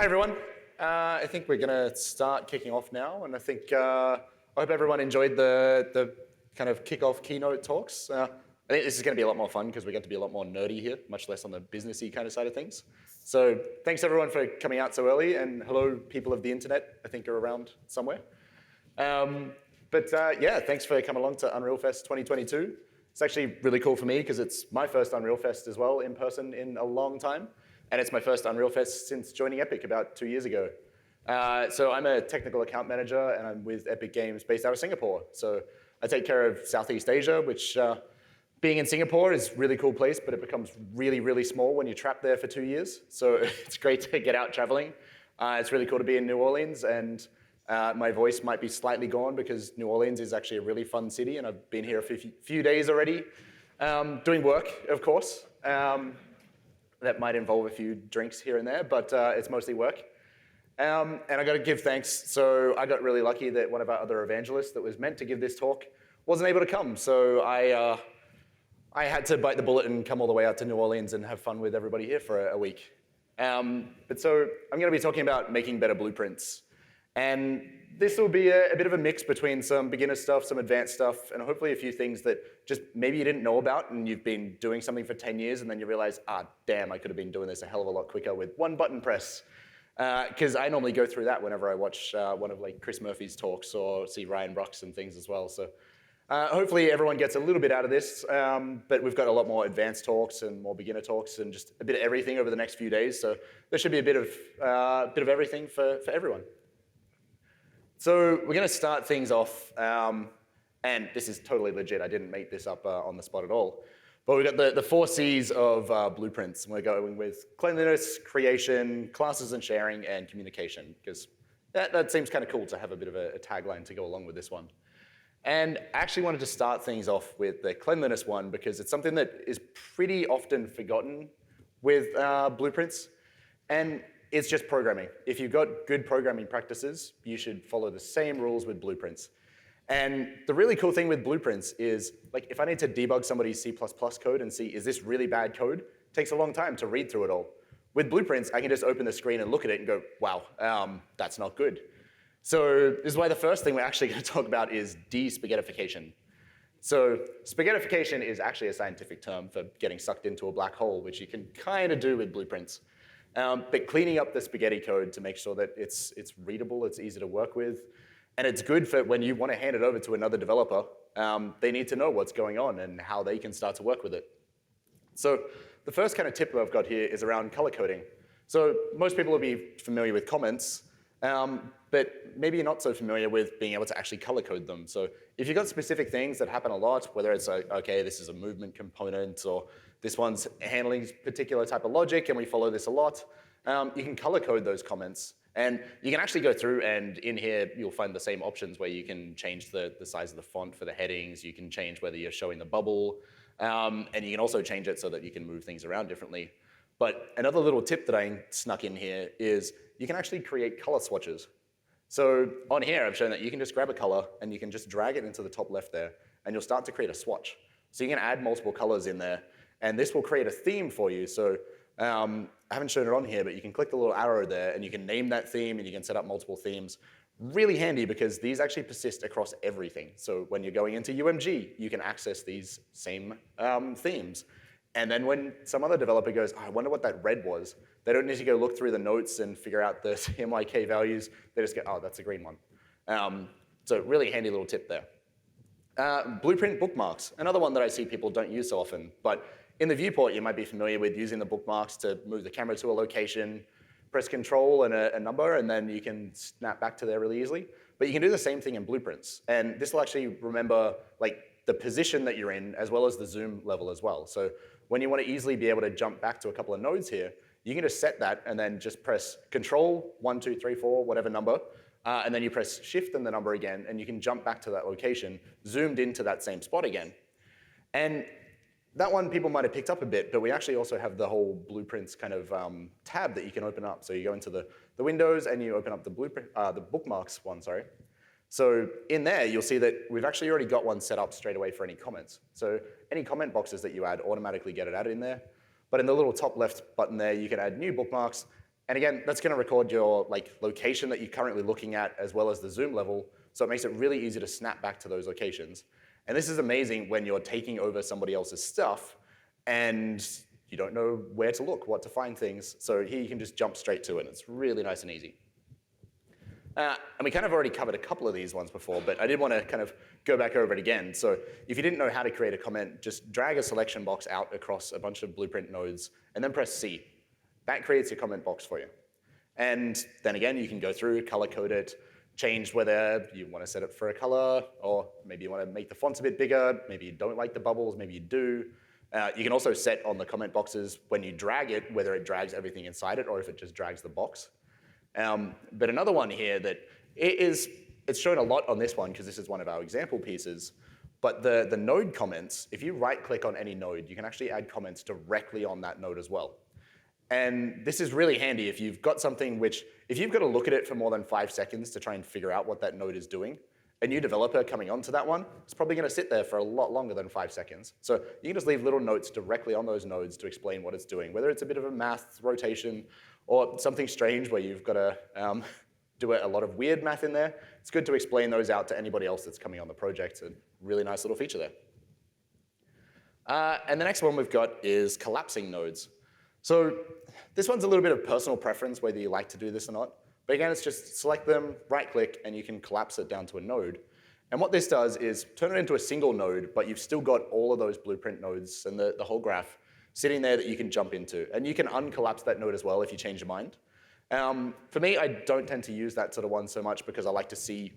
Hi everyone. I think we're going to start kicking off now, and I hope everyone enjoyed the kind of kickoff keynote talks. I think this is going to be a lot more fun because we get to be a lot more nerdy here, much less on the businessy kind of side of things. So thanks everyone for coming out so early, and hello people of the internet, I think are around somewhere. Yeah, thanks for coming along to Unreal Fest 2022. It's actually really cool for me because it's my first Unreal Fest as well in person in a long time. And it's my first Unreal Fest since joining Epic about 2 years ago. So I'm a technical account manager, and I'm with Epic Games based out of Singapore. So I take care of Southeast Asia, which being in Singapore is a really cool place, but it becomes really, really small when you're trapped there for 2 years. So it's great to get out traveling. It's really cool to be in New Orleans, and my voice might be slightly gone because New Orleans is actually a really fun city, and I've been here a few days already, doing work, of course. That might involve a few drinks here and there, but it's mostly work. And I got to give thanks. So I got really lucky that one of our other evangelists that was meant to give this talk wasn't able to come. So I had to bite the bullet and come all the way out to New Orleans and have fun with everybody here for a week. So I'm going to be talking about making better blueprints. And this will be a bit of a mix between some beginner stuff, some advanced stuff, and hopefully a few things that just maybe you didn't know about and you've been doing something for 10 years and then you realize, damn, I could have been doing this a hell of a lot quicker with one button press. Because I normally go through that whenever I watch one of like Chris Murphy's talks or see Ryan Brucks and things as well. So hopefully everyone gets a little bit out of this, but we've got a lot more advanced talks and more beginner talks and just a bit of everything over the next few days. So there should be a bit of everything for everyone. So we're going to start things off, and this is totally legit. I didn't make this up on the spot at all. But we've got the 4 C's of blueprints. We're going with cleanliness, creation, classes and sharing, and communication, because that seems kind of cool to have a bit of a tagline to go along with this one. And I actually wanted to start things off with the cleanliness one because it's something that is pretty often forgotten with blueprints. And it's just programming. If you've got good programming practices, you should follow the same rules with blueprints. And the really cool thing with blueprints is, like, if I need to debug somebody's C++ code and see, is this really bad code? It takes a long time to read through it all. With blueprints, I can just open the screen and look at it and go, wow, that's not good. So this is why the first thing we're actually going to talk about is de-spaghettification. So spaghettification is actually a scientific term for getting sucked into a black hole, which you can kind of do with blueprints. But cleaning up the spaghetti code to make sure that it's readable, it's easy to work with, and it's good for when you want to hand it over to another developer, they need to know what's going on and how they can start to work with it. So the first kind of tip that I've got here is around color coding. So most people will be familiar with comments, but maybe you're not so familiar with being able to actually color code them. So if you've got specific things that happen a lot, whether it's like, okay, this is a movement component, or this one's handling particular type of logic and we follow this a lot, you can color code those comments. And you can actually go through, and in here you'll find the same options where you can change the size of the font for the headings, you can change whether you're showing the bubble, and you can also change it so that you can move things around differently. But another little tip that I snuck in here is you can actually create color swatches. So on here I've shown that you can just grab a color and you can just drag it into the top left there, and you'll start to create a swatch. So you can add multiple colors in there, and this will create a theme for you. So I haven't shown it on here, but you can click the little arrow there and you can name that theme and you can set up multiple themes. Really handy because these actually persist across everything. So when you're going into UMG, you can access these same themes. And then when some other developer goes, I wonder what that red was, they don't need to go look through the notes and figure out the CMYK values. They just go, oh, that's a green one. So really handy little tip there. Blueprint bookmarks, another one that I see people don't use so often, but in the viewport you might be familiar with using the bookmarks to move the camera to a location, press Control and a number, and then you can snap back to there really easily. But you can do the same thing in blueprints, and this will actually remember like the position that you're in as well as the zoom level as well. So when you want to easily be able to jump back to a couple of nodes here, you can just set that and then just press Control, 1, 2, 3, 4, whatever number, and then you press Shift and the number again, and you can jump back to that location, zoomed into that same spot again. And that one people might have picked up a bit, but we actually also have the whole blueprints kind of tab that you can open up. So you go into the windows and you open up the bookmarks one, sorry. So in there, you'll see that we've actually already got one set up straight away for any comments. So any comment boxes that you add automatically get it added in there. But in the little top left button there, you can add new bookmarks, And again, that's going to record your location that you're currently looking at as well as the zoom level, so it makes it really easy to snap back to those locations. And this is amazing when you're taking over somebody else's stuff and you don't know where to look, what to find things. So here you can just jump straight to it. It's really nice and easy. And we kind of already covered a couple of these ones before, but I did want to kind of go back over it again. So if you didn't know how to create a comment, just drag a selection box out across a bunch of Blueprint nodes and then press C. That creates your comment box for you. And then again, you can go through, color code it, change whether you want to set it for a color, or maybe you want to make the fonts a bit bigger, maybe you don't like the bubbles, maybe you do. You can also set on the comment boxes when you drag it, whether it drags everything inside it or if it just drags the box. But another one here that it's shown a lot on this one because this is one of our example pieces, but the node comments, if you right-click on any node, you can actually add comments directly on that node as well. And this is really handy if you've got something which, if you've got to look at it for more than 5 seconds to try and figure out what that node is doing, a new developer coming onto that one is probably going to sit there for a lot longer than 5 seconds. So you can just leave little notes directly on those nodes to explain what it's doing, whether it's a bit of a math rotation or something strange where you've got to do a lot of weird math in there. It's good to explain those out to anybody else that's coming on the project. It's a really nice little feature there. And the next one we've got is collapsing nodes. So this one's a little bit of personal preference, whether you like to do this or not. But again, it's just select them, right-click, and you can collapse it down to a node. And what this does is turn it into a single node, but you've still got all of those Blueprint nodes and the whole graph sitting there that you can jump into. And you can uncollapse that node as well if you change your mind. For me, I don't tend to use that sort of one so much because I like to see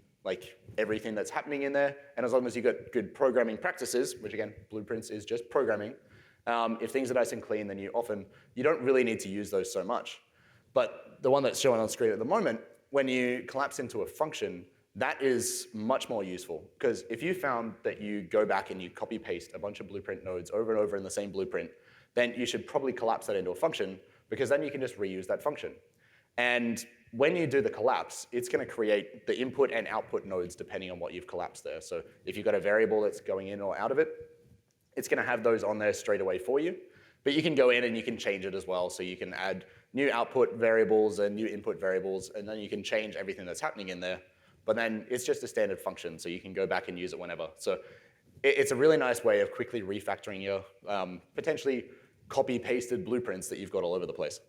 everything that's happening in there. And as long as you've got good programming practices, which again, Blueprints is just programming, if things are nice and clean, then you don't really need to use those so much. But the one that's shown on screen at the moment, when you collapse into a function, that is much more useful. Because if you found that you go back and you copy paste a bunch of Blueprint nodes over and over in the same blueprint, then you should probably collapse that into a function, because then you can just reuse that function. And when you do the collapse, it's going to create the input and output nodes depending on what you've collapsed there. So if you've got a variable that's going in or out of it, it's going to have those on there straight away for you. But you can go in and you can change it as well. So you can add new output variables and new input variables, and then you can change everything that's happening in there. But then it's just a standard function, so you can go back and use it whenever. So it's a really nice way of quickly refactoring your potentially copy-pasted blueprints that you've got all over the place.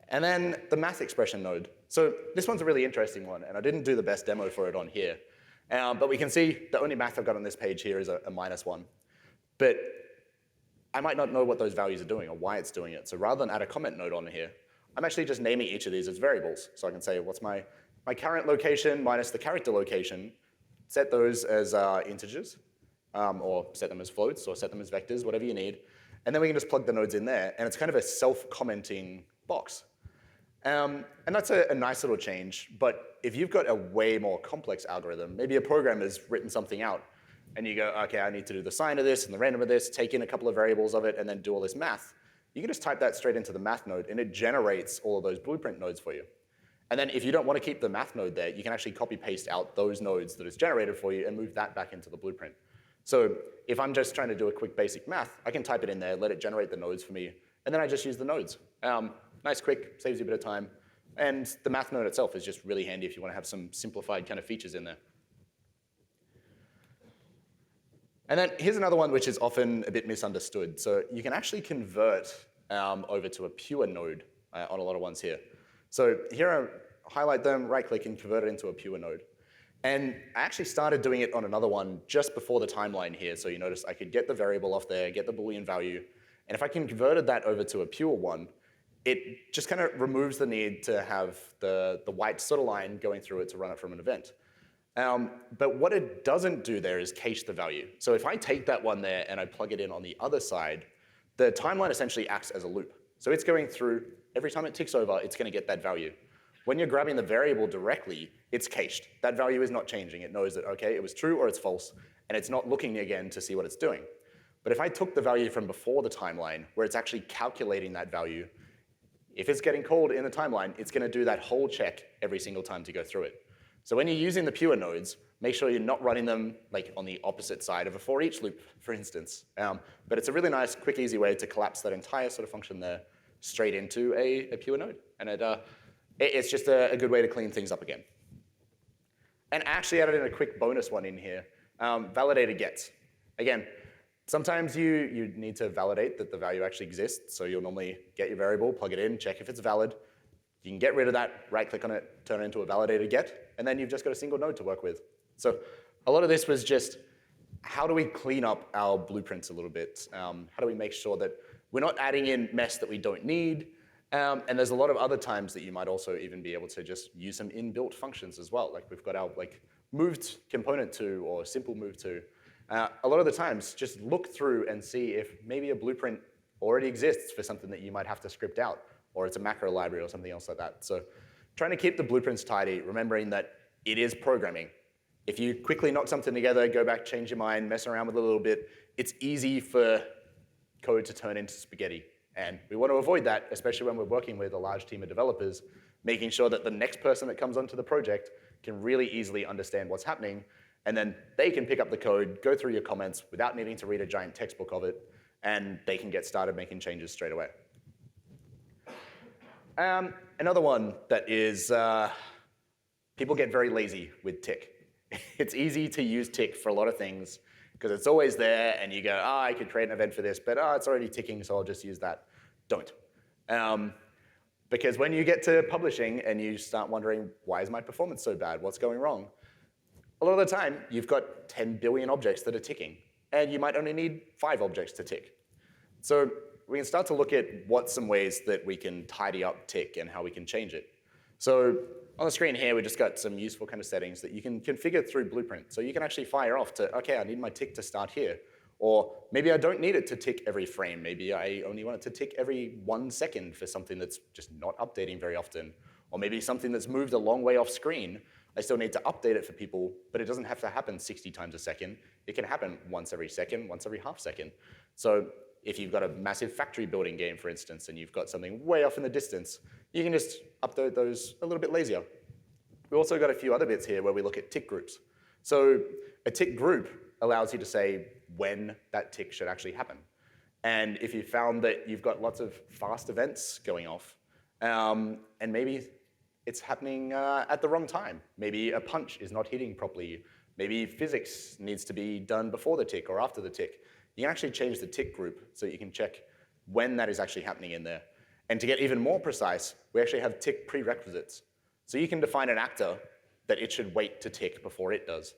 And then the math expression node. So this one's a really interesting one, and I didn't do the best demo for it on here. But we can see the only math I've got on this page here is a -1. But I might not know what those values are doing or why it's doing it. So rather than add a comment node on here, I'm actually just naming each of these as variables. So I can say, what's my current location minus the character location, set those as integers, or set them as floats, or set them as vectors, whatever you need. And then we can just plug the nodes in there, and it's kind of a self-commenting box. And that's a nice little change, but if you've got a way more complex algorithm, maybe a programmer's written something out, and you go, okay, I need to do the sign of this and the random of this, take in a couple of variables of it, and then do all this math, you can just type that straight into the math node, and it generates all of those Blueprint nodes for you. And then if you don't want to keep the math node there, you can actually copy-paste out those nodes that it's generated for you and move that back into the Blueprint. So if I'm just trying to do a quick basic math, I can type it in there, let it generate the nodes for me, and then I just use the nodes. Nice, quick, saves you a bit of time. And the math node itself is just really handy if you want to have some simplified kind of features in there. And then here's another one which is often a bit misunderstood. So you can actually convert over to a pure node on a lot of ones here. So here I highlight them, right-click, and convert it into a pure node. And I actually started doing it on another one just before the timeline here. So you notice I could get the variable off there, get the Boolean value. And if I converted that over to a pure one, it just kind of removes the need to have the white sort of line going through it to run it from an event. But what it doesn't do there is cache the value. So if I take that one there and I plug it in on the other side, the timeline essentially acts as a loop. So it's going through, every time it ticks over, it's going to get that value. When you're grabbing the variable directly, it's cached. That value is not changing. It knows that, okay, it was true or it's false, and it's not looking again to see what it's doing. But if I took the value from before the timeline, where it's actually calculating that value, if it's getting called in the timeline, it's going to do that whole check every single time to go through it. So when you're using the pure nodes, make sure you're not running them like on the opposite side of a for each loop, for instance. But it's a really nice, quick, easy way to collapse that entire sort of function there straight into a pure node. And it's just a good way to clean things up again. And actually added in a quick bonus one in here, validated gets. Again, sometimes you need to validate that the value actually exists, so you'll normally get your variable, plug it in, check if it's valid. You can get rid of that, right-click on it, turn it into a validated get, and then you've just got a single node to work with. So a lot of this was just, how do we clean up our blueprints a little bit? How do we make sure that we're not adding in mess that we don't need? And there's a lot of other times that you might also even be able to just use some inbuilt functions as well. Like we've got our moved component to or simple move to. A lot of the times, just look through and see if maybe a blueprint already exists for something that you might have to script out, or it's a macro library or something else like that. So trying to keep the blueprints tidy, remembering that it is programming. If you quickly knock something together, go back, change your mind, mess around with it a little bit, it's easy for code to turn into spaghetti. And we want to avoid that, especially when we're working with a large team of developers, making sure that the next person that comes onto the project can really easily understand what's happening, and then they can pick up the code, go through your comments without needing to read a giant textbook of it, and they can get started making changes straight away. Another one that is, people get very lazy with tick. It's easy to use tick for a lot of things because it's always there and you go, I could create an event for this, but it's already ticking, so I'll just use that. Don't. Because when you get to publishing and you start wondering, why is my performance so bad? What's going wrong? A lot of the time, you've got 10 billion objects that are ticking, and you might only need 5 objects to tick. So we can start to look at what's some ways that we can tidy up tick and how we can change it. So on the screen here, we just got some useful kind of settings that you can configure through Blueprint. So you can actually fire off to, okay, I need my tick to start here. Or maybe I don't need it to tick every frame. Maybe I only want it to tick every 1 second for something that's just not updating very often. Or maybe something that's moved a long way off screen. I still need to update it for people, but it doesn't have to happen 60 times a second. It can happen once every second, once every half second. So if you've got a massive factory building game, for instance, and you've got something way off in the distance, you can just upload those a little bit lazier. We also got a few other bits here where we look at tick groups. So a tick group allows you to say when that tick should actually happen. And if you found that you've got lots of fast events going off, and maybe it's happening at the wrong time. Maybe a punch is not hitting properly. Maybe physics needs to be done before the tick or after the tick. You can actually change the tick group so you can check when that is actually happening in there. And to get even more precise, we actually have tick prerequisites. So you can define an actor that it should wait to tick before it does.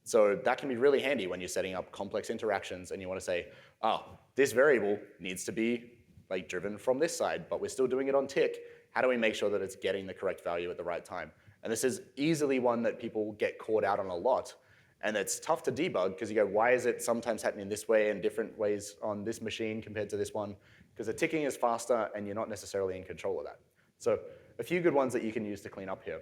So that can be really handy when you're setting up complex interactions and you want to say, oh, this variable needs to be driven from this side, but we're still doing it on tick. How do we make sure that it's getting the correct value at the right time? And this is easily one that people get caught out on a lot. And it's tough to debug because you go, why is it sometimes happening this way and different ways on this machine compared to this one? Because the ticking is faster and you're not necessarily in control of that. So a few good ones that you can use to clean up here.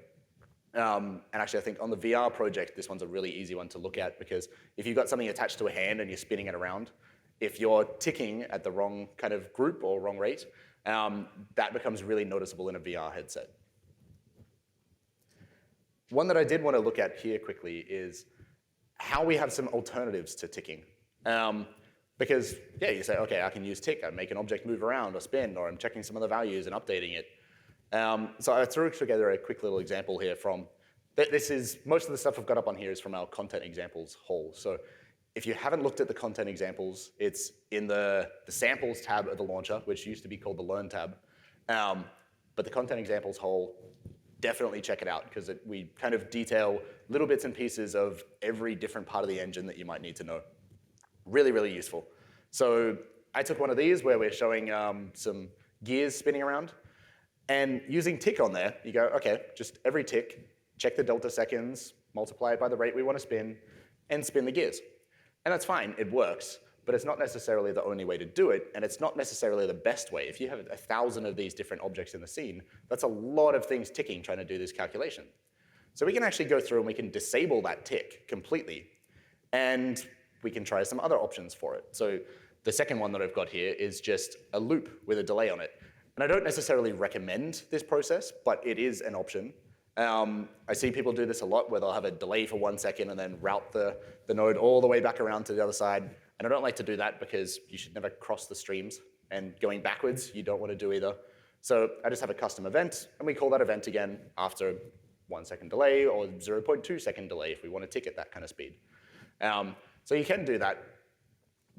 And actually, I think on the VR project, this one's a really easy one to look at because if you've got something attached to a hand and you're spinning it around, if you're ticking at the wrong kind of group or wrong rate, that becomes really noticeable in a VR headset. One that I did want to look at here quickly is how we have some alternatives to ticking. Because, yeah, you say, okay, I can use tick. I make an object move around or spin, or I'm checking some of the values and updating it. So I threw together a quick little example here from, most of the stuff I've got up on here is from our content examples hole. So if you haven't looked at the content examples, it's in the samples tab of the launcher, which used to be called the learn tab. But the content examples hole, definitely check it out because we kind of detail little bits and pieces of every different part of the engine that you might need to know. Really, really useful. So I took one of these where we're showing some gears spinning around. And using tick on there, you go, okay, just every tick, check the delta seconds, multiply it by the rate we want to spin, and spin the gears. And that's fine, it works, but it's not necessarily the only way to do it, and it's not necessarily the best way. If you have 1,000 of these different objects in the scene, that's a lot of things ticking trying to do this calculation. So we can actually go through and we can disable that tick completely, and we can try some other options for it. So the second one that I've got here is just a loop with a delay on it. And I don't necessarily recommend this process, but it is an option. I see people do this a lot where they'll have a delay for 1 second and then route the node all the way back around to the other side. And I don't like to do that because you should never cross the streams. and going backwards, you don't want to do either. So I just have a custom event, and we call that event again after 1 second delay or 0.2 second delay if we want to tick at that kind of speed. So you can do that.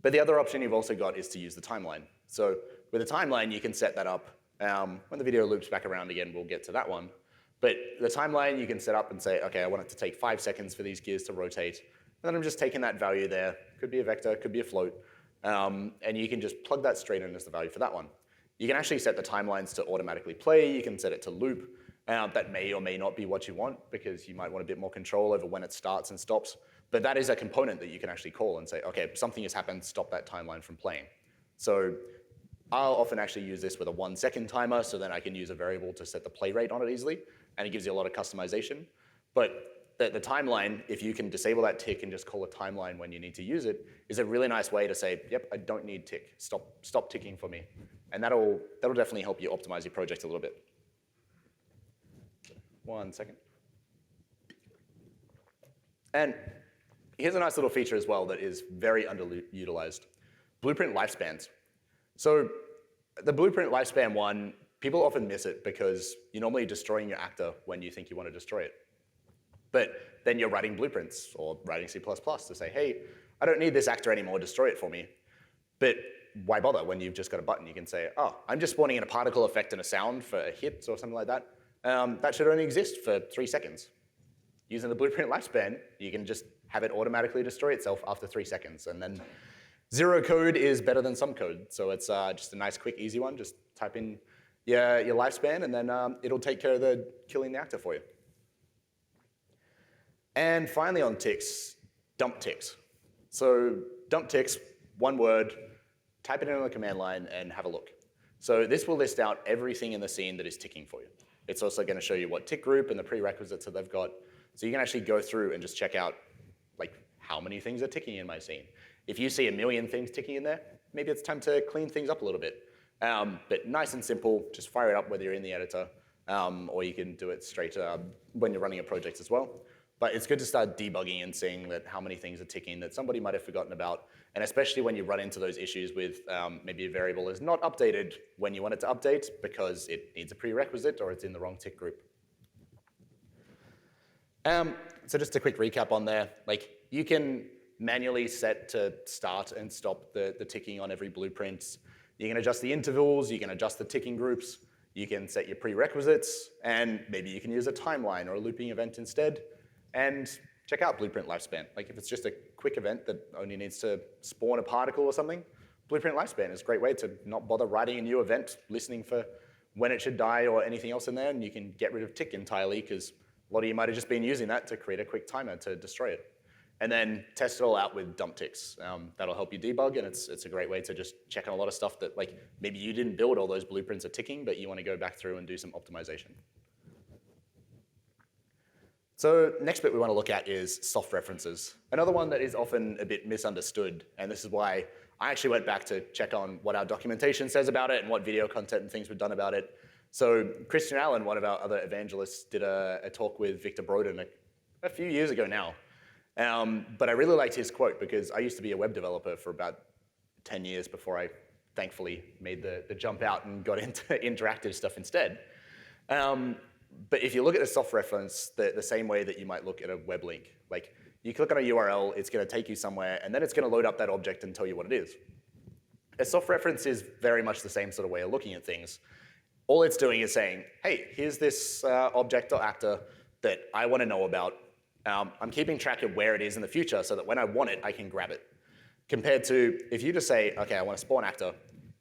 But the other option you've also got is to use the timeline. So with a timeline, you can set that up. When the video loops back around again, we'll get to that one. But the timeline you can set up and say, okay, I want it to take 5 seconds for these gears to rotate. And then I'm just taking that value there. Could be a vector, could be a float. And you can just plug that straight in as the value for that one. You can actually set the timelines to automatically play. You can set it to loop. That may or may not be what you want because you might want a bit more control over when it starts and stops. But that is a component that you can actually call and say, okay, something has happened, stop that timeline from playing. So I'll often actually use this with a 1 second timer, so then I can use a variable to set the play rate on it easily, and it gives you a lot of customization. But the timeline, if you can disable that tick and just call a timeline when you need to use it, is a really nice way to say, yep, I don't need tick, stop ticking for me. And that'll definitely help you optimize your project a little bit. 1 second. And here's a nice little feature as well that is very underutilized. Blueprint lifespans. So the blueprint lifespan one, people often miss it because you're normally destroying your actor when you think you want to destroy it. But then you're writing blueprints or writing C++ to say, hey, I don't need this actor anymore, destroy it for me. But why bother when you've just got a button? You can say, oh, I'm just spawning in a particle effect and a sound for a hit or something like that. That should only exist for 3 seconds. Using the blueprint lifespan, you can just have it automatically destroy itself after 3 seconds. And then zero code is better than some code. So it's just a nice, quick, easy one. Just type in your lifespan, and then it'll take care of the killing the actor for you. And finally on ticks, dump ticks. So dump ticks, one word, type it in on the command line and have a look. So this will list out everything in the scene that is ticking for you. It's also going to show you what tick group and the prerequisites that they've got. So you can actually go through and just check out like how many things are ticking in my scene. If you see 1 million things ticking in there, maybe it's time to clean things up a little bit. But nice and simple, just fire it up whether you're in the editor, or you can do it straight when you're running a project as well. But it's good to start debugging and seeing that how many things are ticking that somebody might have forgotten about, and especially when you run into those issues with maybe a variable is not updated when you want it to update because it needs a prerequisite or it's in the wrong tick group. So just a quick recap on there. Like you can manually set to start and stop the ticking on every blueprint. You can adjust the intervals, you can adjust the ticking groups, you can set your prerequisites, and maybe you can use a timeline or a looping event instead. And check out Blueprint Lifespan. Like if it's just a quick event that only needs to spawn a particle or something, Blueprint Lifespan is a great way to not bother writing a new event, listening for when it should die or anything else in there, and you can get rid of tick entirely because a lot of you might have just been using that to create a quick timer to destroy it. And then test it all out with dump ticks. That'll help you debug, and it's a great way to just check on a lot of stuff that like maybe you didn't build all those blueprints are ticking, but you want to go back through and do some optimization. So next bit we want to look at is soft references. Another one that is often a bit misunderstood, and this is why I actually went back to check on what our documentation says about it and what video content and things we've done about it. So Christian Allen, one of our other evangelists, did a talk with Victor Broden a few years ago now. But I really liked his quote because I used to be a web developer for about 10 years before I thankfully made the jump out and got into interactive stuff instead. But if you look at a soft reference the same way that you might look at a web link, like you click on a URL, it's going to take you somewhere, and then it's going to load up that object and tell you what it is. A soft reference is very much the same sort of way of looking at things. All it's doing is saying, hey, here's this object or actor that I want to know about. I'm keeping track of where it is in the future so that when I want it, I can grab it. Compared to if you just say, okay, I want to spawn actor,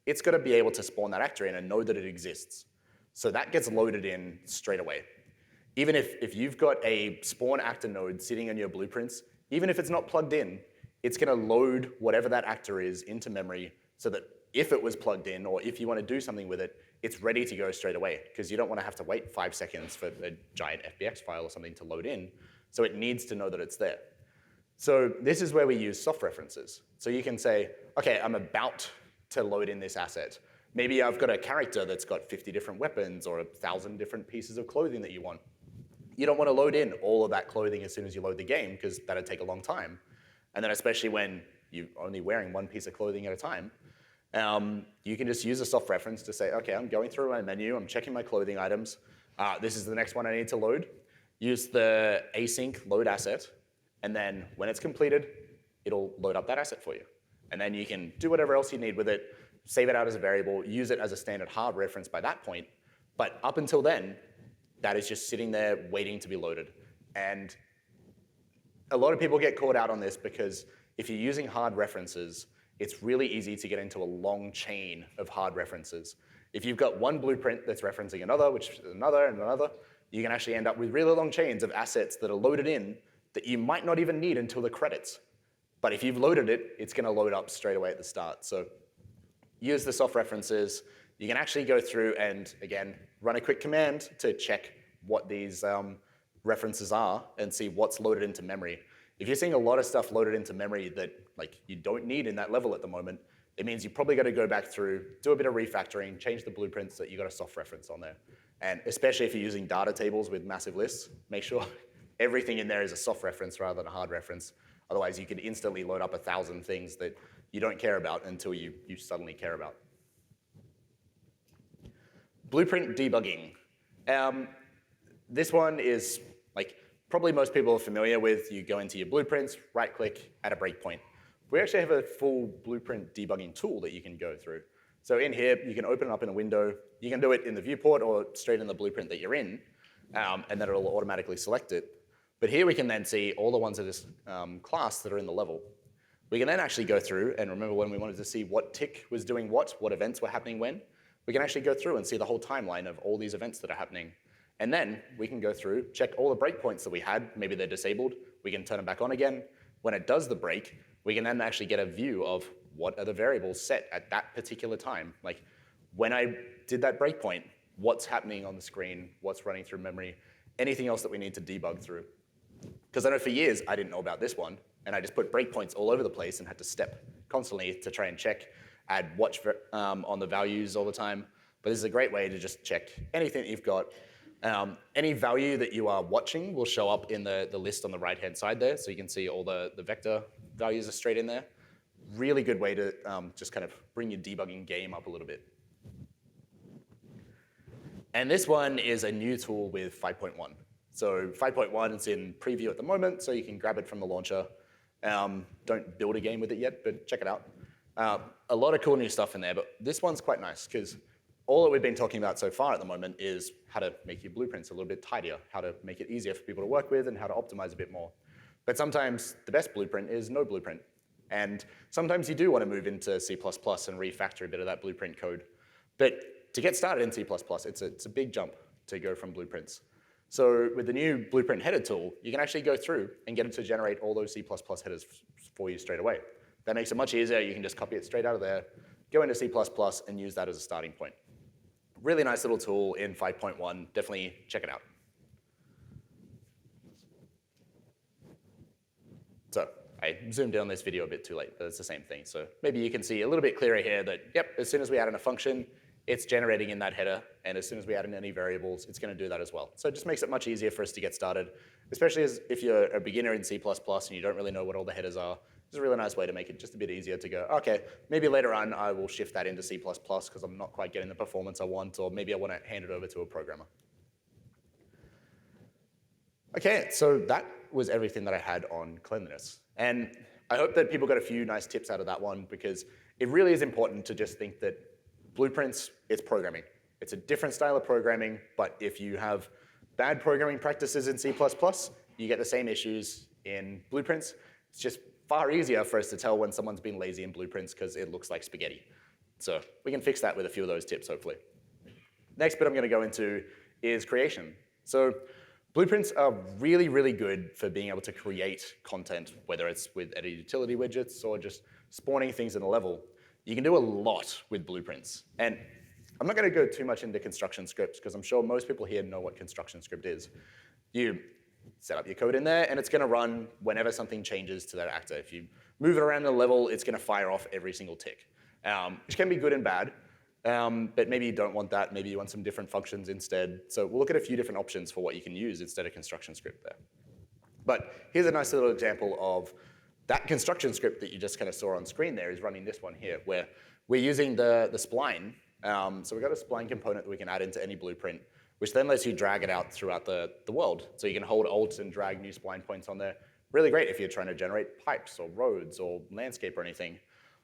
it's going to be able to spawn that actor in and know that it exists. So that gets loaded in straight away. Even if you've got a spawn actor node sitting on your blueprints, even if it's not plugged in, it's going to load whatever that actor is into memory so that if it was plugged in or if you want to do something with it, it's ready to go straight away because you don't want to have to wait 5 seconds for a giant FBX file or something to load in. So it needs to know that it's there. So this is where we use soft references. So you can say, okay, I'm about to load in this asset. Maybe I've got a character that's got 50 different weapons or 1,000 different pieces of clothing that you want. You don't want to load in all of that clothing as soon as you load the game because that'd take a long time. And then especially when you're only wearing one piece of clothing at a time, You can just use a soft reference to say, okay, I'm going through my menu, I'm checking my clothing items. This is the next one I need to load. Use the async load asset, and then when it's completed, it'll load up that asset for you. And then you can do whatever else you need with it, save it out as a variable, use it as a standard hard reference by that point. But up until then, that is just sitting there waiting to be loaded. And a lot of people get caught out on this because if you're using hard references, it's really easy to get into a long chain of hard references. If you've got one blueprint that's referencing another, which is another and another, you can actually end up with really long chains of assets that are loaded in that you might not even need until the credits. But if you've loaded it, it's going to load up straight away at the start. So use the soft references. You can actually go through and, again, run a quick command to check what these references are and see what's loaded into memory. If you're seeing a lot of stuff loaded into memory that you don't need in that level at the moment, it means you probably got to go back through, do a bit of refactoring, change the blueprints so that you got a soft reference on there. And especially if you're using data tables with massive lists, make sure everything in there is a soft reference rather than a hard reference. Otherwise, you could instantly load up 1,000 things that you don't care about until you suddenly care about. Blueprint debugging. This one is probably most people are familiar with. You go into your blueprints, right-click, add a breakpoint. We actually have a full blueprint debugging tool that you can go through. So in here, you can open it up in a window. You can do it in the viewport or straight in the blueprint that you're in, and then it'll automatically select it. But here we can then see all the ones of this class that are in the level. We can then actually go through, and remember when we wanted to see what tick was doing what events were happening when, we can actually go through and see the whole timeline of all these events that are happening. And then we can go through, check all the breakpoints that we had, maybe they're disabled, we can turn them back on again. When it does the break, we can then actually get a view of what are the variables set at that particular time. Like when I did that breakpoint, what's happening on the screen, what's running through memory, anything else that we need to debug through. Because I know for years I didn't know about this one, and I just put breakpoints all over the place and had to step constantly to try and check, add watch on the values all the time. But this is a great way to just check anything that you've got. Any value that you are watching will show up in the list on the right-hand side there, so you can see all the vector values are straight in there. Really good way to just kind of bring your debugging game up a little bit. And this one is a new tool with 5.1. So 5.1 is in preview at the moment, so you can grab it from the launcher. Don't build a game with it yet, but check it out. A lot of cool new stuff in there, but this one's quite nice because all that we've been talking about so far at the moment is how to make your blueprints a little bit tidier, how to make it easier for people to work with, and how to optimize a bit more. But sometimes the best blueprint is no blueprint. And sometimes you do want to move into C++ and refactor a bit of that blueprint code. But to get started in C++, it's a big jump to go from blueprints. So with the new blueprint header tool, you can actually go through and get it to generate all those C++ headers for you straight away. That makes it much easier. You can just copy it straight out of there, go into C++, and use that as a starting point. Really nice little tool in 5.1. Definitely check it out. So I zoomed in on this video a bit too late, but it's the same thing. So maybe you can see a little bit clearer here that, yep, as soon as we add in a function, it's generating in that header, and as soon as we add in any variables, it's going to do that as well. So it just makes it much easier for us to get started, especially if you're a beginner in C++ and you don't really know what all the headers are. It's a really nice way to make it just a bit easier to go, okay, maybe later on I will shift that into C++ because I'm not quite getting the performance I want, or maybe I want to hand it over to a programmer. Okay, so that was everything that I had on cleanliness. And I hope that people got a few nice tips out of that one, because it really is important to just think that blueprints, it's programming. It's a different style of programming, but if you have bad programming practices in C++, you get the same issues in blueprints. It's just far easier for us to tell when someone's been lazy in blueprints because it looks like spaghetti. So we can fix that with a few of those tips, hopefully. Next bit I'm going to go into is creation. So blueprints are really, really good for being able to create content, whether it's with edit utility widgets or just spawning things in a level. You can do a lot with blueprints. And I'm not going to go too much into construction scripts because I'm sure most people here know what construction script is. You set up your code in there, and it's going to run whenever something changes to that actor. If you move it around the level, it's going to fire off every single tick, which can be good and bad. But maybe you don't want that. Maybe you want some different functions instead. So we'll look at a few different options for what you can use instead of construction script there. But here's a nice little example of that construction script that you just kind of saw on screen there is running this one here, where we're using the spline. So we've got a spline component that we can add into any blueprint, which then lets you drag it out throughout the world. So you can hold Alt and drag new spline points on there. Really great if you're trying to generate pipes or roads or landscape or anything.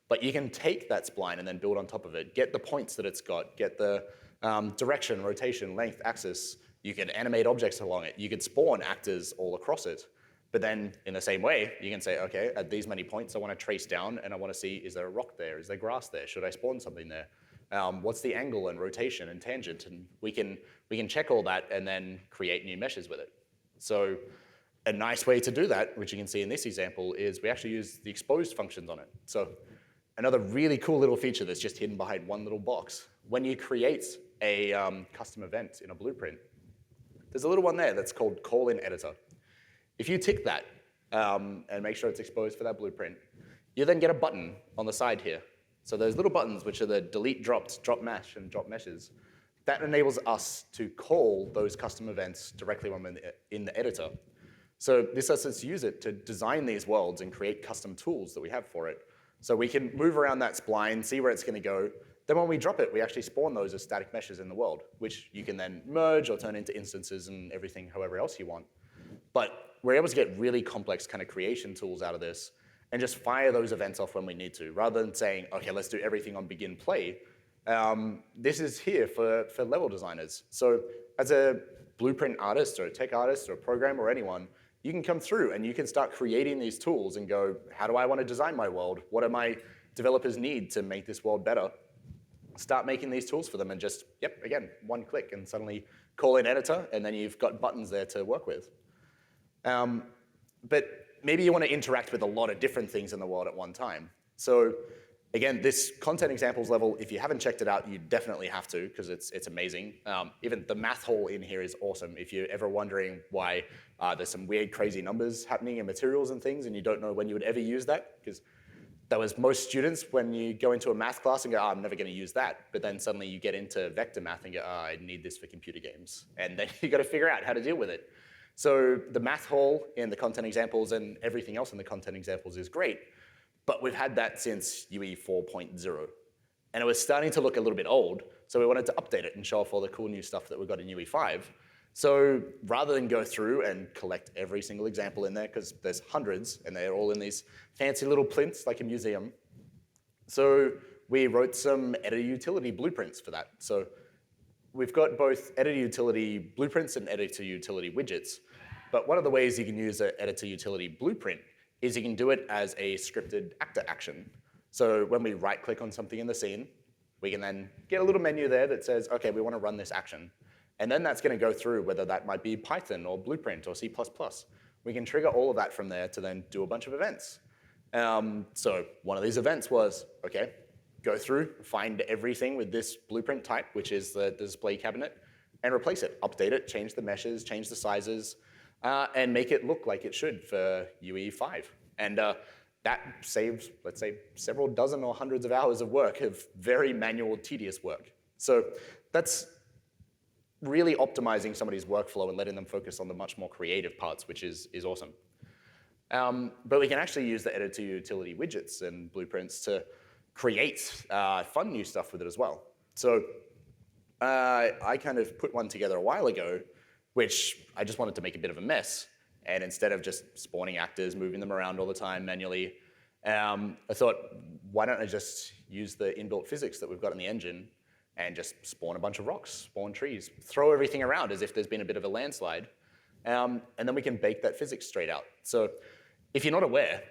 But you can take that spline and then build on top of it, get the points that it's got, get the direction, rotation, length, axis. You can animate objects along it. You could spawn actors all across it. But then in the same way, you can say, okay, at these many points, I want to trace down and I want to see, is there a rock there? Is there grass there? Should I spawn something there? What's the angle and rotation and tangent? And we can check all that and then create new meshes with it. So a nice way to do that, which you can see in this example, is we actually use the exposed functions on it. So another really cool little feature that's just hidden behind one little box. When you create a custom event in a blueprint, there's a little one there that's called call in editor. If you tick that and make sure it's exposed for that blueprint, you then get a button on the side here. So those little buttons, which are the delete drops, drop mesh, and drop meshes, that enables us to call those custom events directly when we're in the editor. So this lets us use it to design these worlds and create custom tools that we have for it. So we can move around that spline, see where it's going to go. Then when we drop it, we actually spawn those as static meshes in the world, which you can then merge or turn into instances and everything however else you want. But we're able to get really complex kind of creation tools out of this and just fire those events off when we need to, rather than saying, okay, let's do everything on begin play. This is here for level designers. So as a blueprint artist or a tech artist or a programmer or anyone, you can come through and you can start creating these tools and go, how do I want to design my world? What do my developers need to make this world better? Start making these tools for them and just, yep, again, one click and suddenly call in editor and then you've got buttons there to work with. But maybe you want to interact with a lot of different things in the world at one time. So again, this content examples level, if you haven't checked it out, you definitely have to, because it's amazing. Even the math hole in here is awesome. If you're ever wondering why there's some weird, crazy numbers happening in materials and things, and you don't know when you would ever use that, because that was most students when you go into a math class and go, oh, I'm never going to use that. But then suddenly you get into vector math and go, oh, I need this for computer games. And then you got to figure out how to deal with it. So the math hole in the content examples and everything else in the content examples is great. But we've had that since UE 4.0. And it was starting to look a little bit old, so we wanted to update it and show off all the cool new stuff that we've got in UE 5. So rather than go through and collect every single example in there, because there's hundreds, and they're all in these fancy little plinths like a museum, so we wrote some editor utility blueprints for that. So we've got both editor utility blueprints and editor utility widgets. But one of the ways you can use an editor utility blueprint is you can do it as a scripted actor action. So when we right-click on something in the scene, we can then get a little menu there that says, OK, we want to run this action. And then that's going to go through whether that might be Python or Blueprint or C++. We can trigger all of that from there to then do a bunch of events. So one of these events was, OK, go through, find everything with this blueprint type, which is the display cabinet, and replace it, update it, change the meshes, change the sizes, and make it look like it should for UE 5. And that saves, let's say, several dozen or hundreds of hours of work of very manual, tedious work. So that's really optimizing somebody's workflow and letting them focus on the much more creative parts, which is awesome. But we can actually use the editor utility widgets and blueprints to create fun new stuff with it as well. So I kind of put one together a while ago, which I just wanted to make a bit of a mess. And instead of just spawning actors, moving them around all the time manually, I thought, why don't I just use the inbuilt physics that we've got in the engine and just spawn a bunch of rocks, spawn trees, throw everything around as if there's been a bit of a landslide. And then we can bake that physics straight out. So if you're not aware,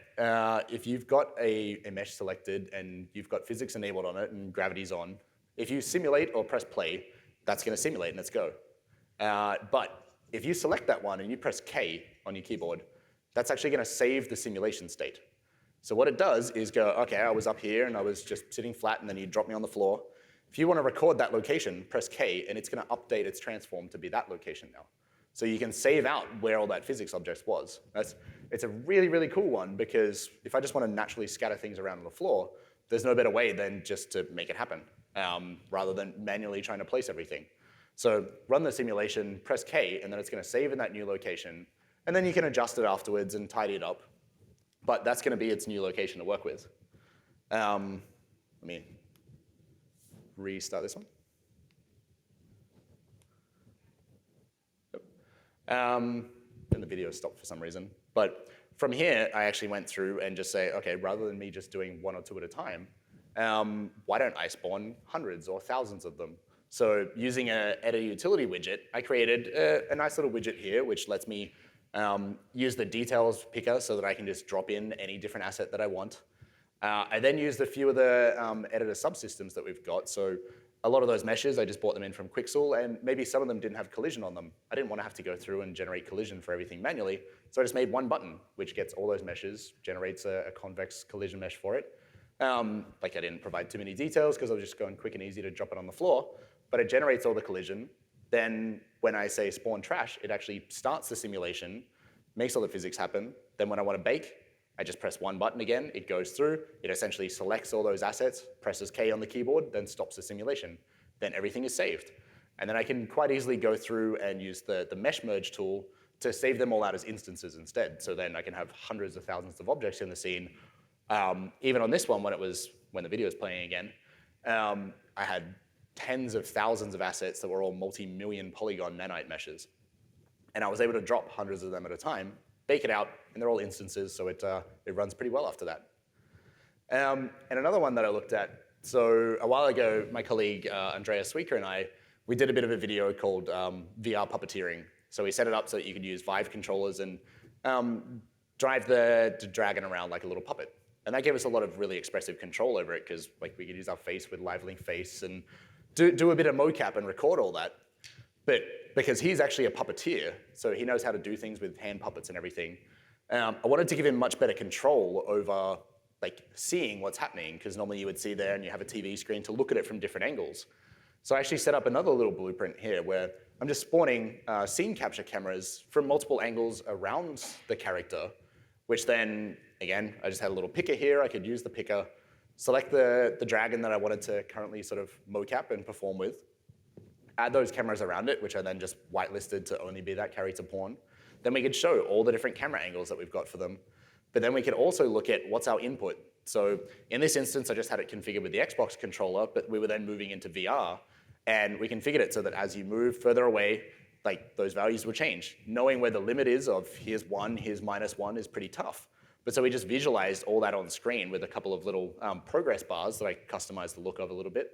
if you've got a mesh selected and you've got physics enabled on it and gravity's on, if you simulate or press play, that's going to simulate and let's go. But if you select that one and you press K on your keyboard, that's actually going to save the simulation state. So what it does is go, OK, I was up here and I was just sitting flat and then you drop me on the floor. If you want to record that location, press K and it's going to update its transform to be that location now. So you can save out where all that physics object was. It's a really, really cool one because if I just want to naturally scatter things around on the floor, there's no better way than just to make it happen rather than manually trying to place everything. So run the simulation, press K, and then it's going to save in that new location. And then you can adjust it afterwards and tidy it up. But that's going to be its new location to work with. Let me restart this one. And the video stopped for some reason. But from here, I actually went through and just say, okay, rather than me just doing one or two at a time, why don't I spawn hundreds or thousands of them? So using a editor utility widget, I created a nice little widget here, which lets me use the details picker so that I can just drop in any different asset that I want. I then used a few of the editor subsystems that we've got. So a lot of those meshes, I just bought them in from Quixel, and maybe some of them didn't have collision on them. I didn't want to have to go through and generate collision for everything manually, so I just made one button, which gets all those meshes, generates a convex collision mesh for it. Like I didn't provide too many details because I was just going quick and easy to drop it on the floor, but it generates all the collision. Then when I say spawn trash, it actually starts the simulation, makes all the physics happen. Then when I want to bake, I just press one button again, it goes through, it essentially selects all those assets, presses K on the keyboard, then stops the simulation. Then everything is saved. And then I can quite easily go through and use the mesh merge tool to save them all out as instances instead. So then I can have hundreds of thousands of objects in the scene. Even on this one, when the video is playing again, I had tens of thousands of assets that were all multi-million polygon nanite meshes. And I was able to drop hundreds of them at a time, bake it out, and they're all instances, so it runs pretty well after that. And another one that I looked at, so a while ago, my colleague Andreas Sweeker and we did a bit of a video called VR puppeteering. So we set it up so that you could use Vive controllers and drive the dragon around like a little puppet. And that gave us a lot of really expressive control over it, because like we could use our face with LiveLink Face and do a bit of mocap and record all that. But because he's actually a puppeteer, so he knows how to do things with hand puppets and everything, I wanted to give him much better control over like seeing what's happening, because normally you would see there and you have a TV screen to look at it from different angles. So I actually set up another little blueprint here where I'm just spawning scene capture cameras from multiple angles around the character, which then, again, I just had a little picker here. I could use the picker, select the dragon that I wanted to currently sort of mocap and perform with, add those cameras around it, which are then just whitelisted to only be that character pawn. Then we could show all the different camera angles that we've got for them. But then we could also look at what's our input. So in this instance, I just had it configured with the Xbox controller, but we were then moving into VR, and we configured it so that as you move further away, like those values will change. Knowing where the limit is of here's 1, here's -1 is pretty tough. But so we just visualized all that on screen with a couple of little progress bars that I customized the look of a little bit.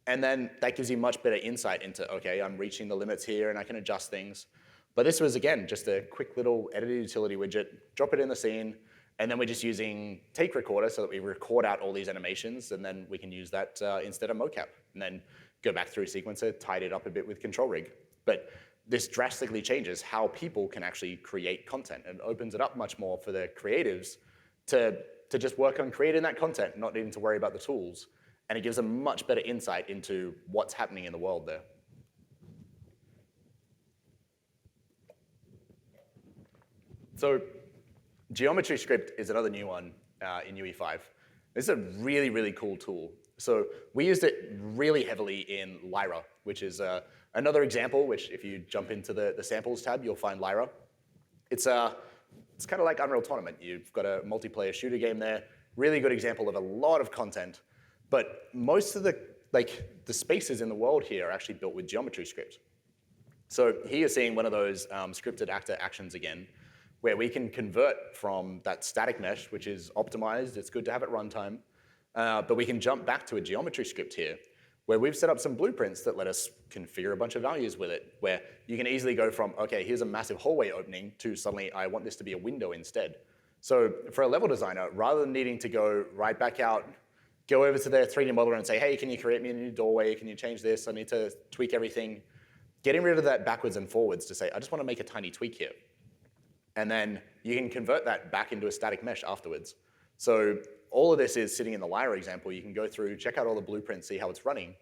And then that gives you much better insight into, okay, I'm reaching the limits here and I can adjust things. But this was, again, just a quick little editor utility widget, drop it in the scene, and then we're just using Take Recorder so that we record out all these animations, and then we can use that instead of mocap. And then go back through Sequencer, tidy it up a bit with Control Rig. But this drastically changes how people can actually create content and opens it up much more for the creatives to just work on creating that content, not needing to worry about the tools. And it gives them much better insight into what's happening in the world there. So Geometry Script is another new one in UE5. This is a really, really cool tool. So we used it really heavily in Lyra, which is another example, which if you jump into the samples tab, you'll find Lyra. It's kind of like Unreal Tournament. You've got a multiplayer shooter game there, really good example of a lot of content. But most of the spaces in the world here are actually built with Geometry Script. So here you're seeing one of those scripted actor actions again, where we can convert from that static mesh, which is optimized, it's good to have at runtime, but we can jump back to a geometry script here, where we've set up some blueprints that let us configure a bunch of values with it, where you can easily go from, okay, here's a massive hallway opening, to suddenly I want this to be a window instead. So for a level designer, rather than needing to go right back out, go over to their 3D modeler and say, hey, can you create me a new doorway? Can you change this? I need to tweak everything. Getting rid of that backwards and forwards to say, I just want to make a tiny tweak here. And then you can convert that back into a static mesh afterwards. So all of this is sitting in the Lyra example. You can go through, check out all the blueprints, see how it's running.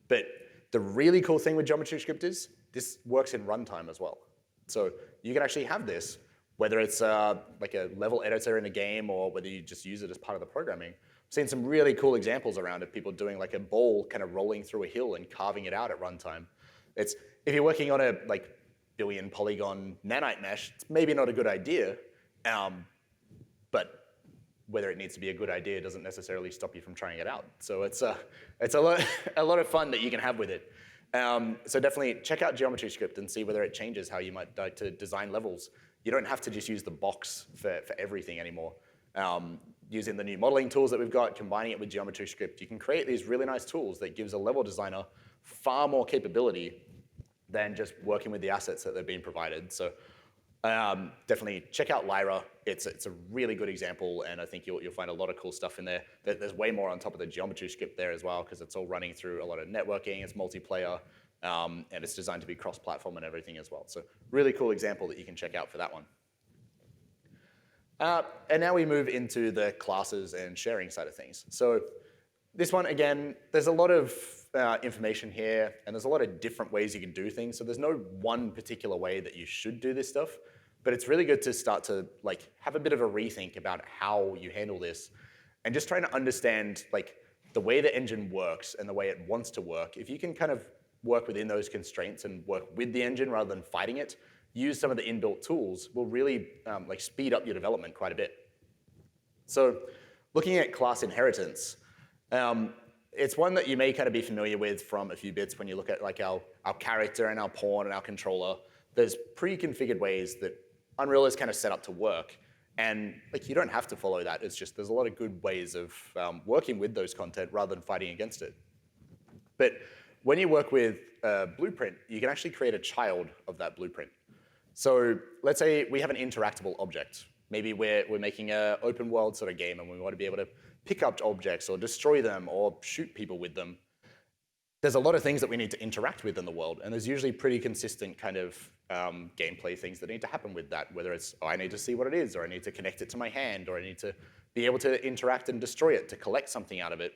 But the really cool thing with Geometry Script is this works in runtime as well. So you can actually have this, whether it's like a level editor in a game or whether you just use it as part of the programming. I've seen some really cool examples around it, people doing like a ball kind of rolling through a hill and carving it out at runtime. If you're working on a billion polygon nanite mesh, it's maybe not a good idea, but whether it needs to be a good idea doesn't necessarily stop you from trying it out. So it's a lot, a lot of fun that you can have with it. So definitely check out Geometry Script and see whether it changes how you might like to design levels. You don't have to just use the box for everything anymore. Using the new modeling tools that we've got, combining it with Geometry Script, you can create these really nice tools that gives a level designer far more capability than just working with the assets that they've been provided. So definitely check out Lyra. It's a really good example, and I think you'll find a lot of cool stuff in there. There's way more on top of the Geometry Script there as well, because it's all running through a lot of networking, it's multiplayer, and it's designed to be cross-platform and everything as well. So really cool example that you can check out for that one. And now we move into the classes and sharing side of things. So this one, again, there's a lot of information here, and there's a lot of different ways you can do things. So there's no one particular way that you should do this stuff, but it's really good to start to have a bit of a rethink about how you handle this, and just trying to understand the way the engine works and the way it wants to work. If you can kind of work within those constraints and work with the engine rather than fighting it, use some of the inbuilt tools will really speed up your development quite a bit. So looking at class inheritance, it's one that you may kind of be familiar with from a few bits when you look at our character and our pawn and our controller. There's pre-configured ways that Unreal is kind of set up to work. And you don't have to follow that. It's just there's a lot of good ways of working with those content rather than fighting against it. But when you work with a blueprint, you can actually create a child of that blueprint. So let's say we have an interactable object. Maybe we're making an open world sort of game and we want to be able to pick up objects or destroy them or shoot people with them. There's a lot of things that we need to interact with in the world, and there's usually pretty consistent kind of gameplay things that need to happen with that, whether it's, I need to see what it is, or I need to connect it to my hand, or I need to be able to interact and destroy it to collect something out of it.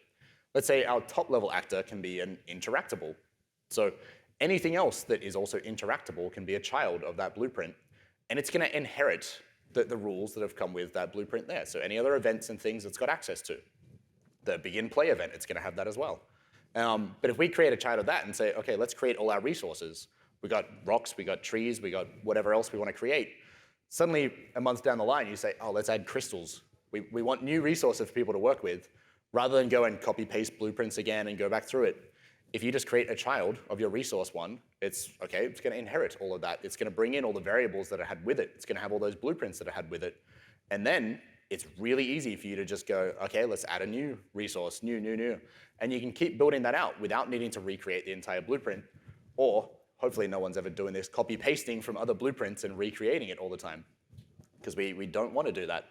Let's say our top level actor can be an interactable. So anything else that is also interactable can be a child of that blueprint, and it's going to inherit the rules that have come with that blueprint there. So any other events and things it's got access to. The begin play event, it's going to have that as well. But if we create a child of that and say, okay, let's create all our resources. We got rocks, we got trees, we got whatever else we want to create. Suddenly, a month down the line, you say, oh, let's add crystals. We want new resources for people to work with, rather than go and copy-paste blueprints again and go back through it. If you just create a child of your resource one, it's going to inherit all of that. It's going to bring in all the variables that it had with it. It's going to have all those blueprints that it had with it. And then it's really easy for you to just go, okay, let's add a new resource, new. And you can keep building that out without needing to recreate the entire blueprint. Or hopefully no one's ever doing this, copy-pasting from other blueprints and recreating it all the time. Because we don't want to do that.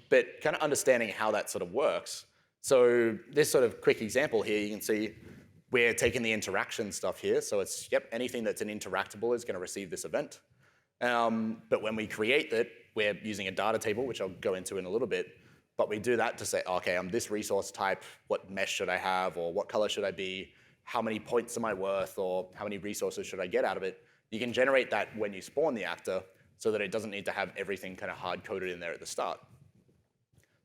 But kind of understanding how that sort of works. So this sort of quick example here, you can see we're taking the interaction stuff here. So it's, yep, anything that's an interactable is going to receive this event. But when we create it, we're using a data table, which I'll go into in a little bit. But we do that to say, okay, I'm this resource type. What mesh should I have? Or what color should I be? How many points am I worth? Or how many resources should I get out of it? You can generate that when you spawn the actor so that it doesn't need to have everything kind of hard-coded in there at the start.